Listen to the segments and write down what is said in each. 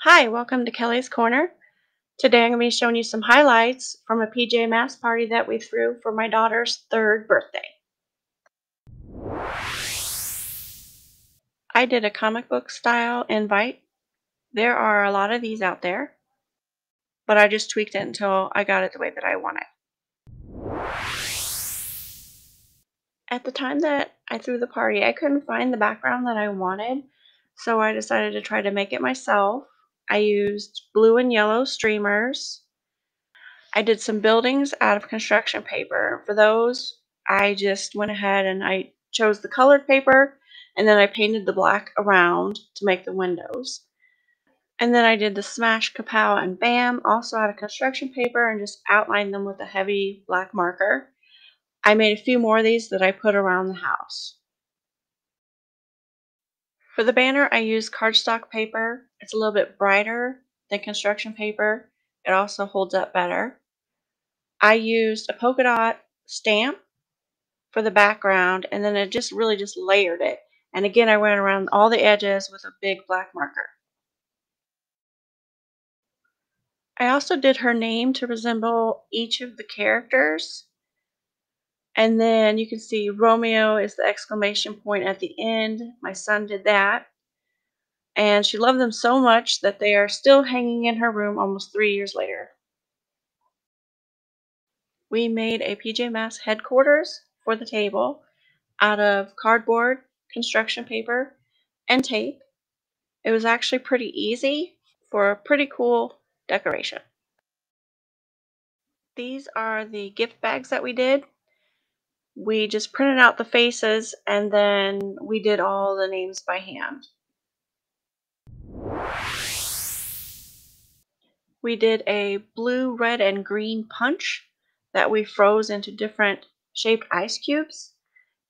Hi, welcome to Kelly's Corner. Today I'm going to be showing you some highlights from a PJ Masks party that we threw for my daughter's 3rd birthday. I did a comic book style invite. There are a lot of these out there, but I just tweaked it until I got it the way that I want it. At the time that I threw the party, I couldn't find the background that I wanted, so I decided to try to make it myself. I used blue and yellow streamers. I did some buildings out of construction paper. For those, I just went ahead and I chose the colored paper, and then I painted the black around to make the windows. And then I did the smash, kapow, and bam, also out of construction paper, and just outlined them with a heavy black marker. I made a few more of these that I put around the house. For the banner, I used cardstock paper. It's a little bit brighter than construction paper. It also holds up better. I used a polka dot stamp for the background, and then it just really just layered it. And again, I went around all the edges with a big black marker. I also did her name to resemble each of the characters. And then you can see Romeo is the exclamation point at the end. My son did that. And she loved them so much that they are still hanging in her room almost 3 years later. We made a PJ Masks headquarters for the table out of cardboard, construction paper, and tape. It was actually pretty easy for a pretty cool decoration. These are the gift bags that we did. We just printed out the faces and then we did all the names by hand. We did a blue, red, and green punch that we froze into different shaped ice cubes,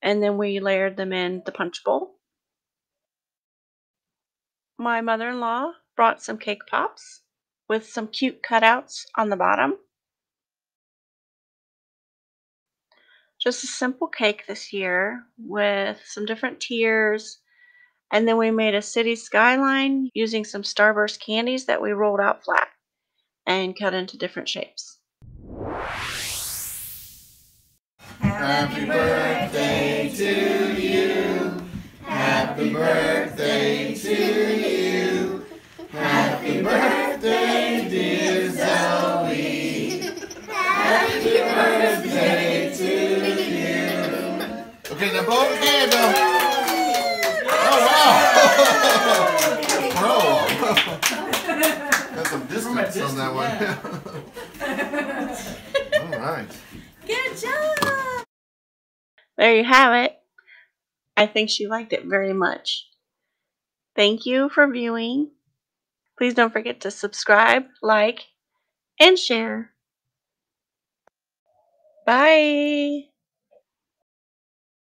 and then we layered them in the punch bowl. My mother-in-law brought some cake pops with some cute cutouts on the bottom. Just a simple cake this year with some different tiers, and then we made a city skyline using some Starburst candies that we rolled out flat and cut into different shapes. Happy birthday to you. Happy birthday to you. Happy birthday, dear Zoe. Happy birthday to you. Okay, now blow the candle. Oh, wow. Bro. Got some distance on that one. All right. Good job! There you have it. I think she liked it very much. Thank you for viewing. Please don't forget to subscribe, like, and share. Bye!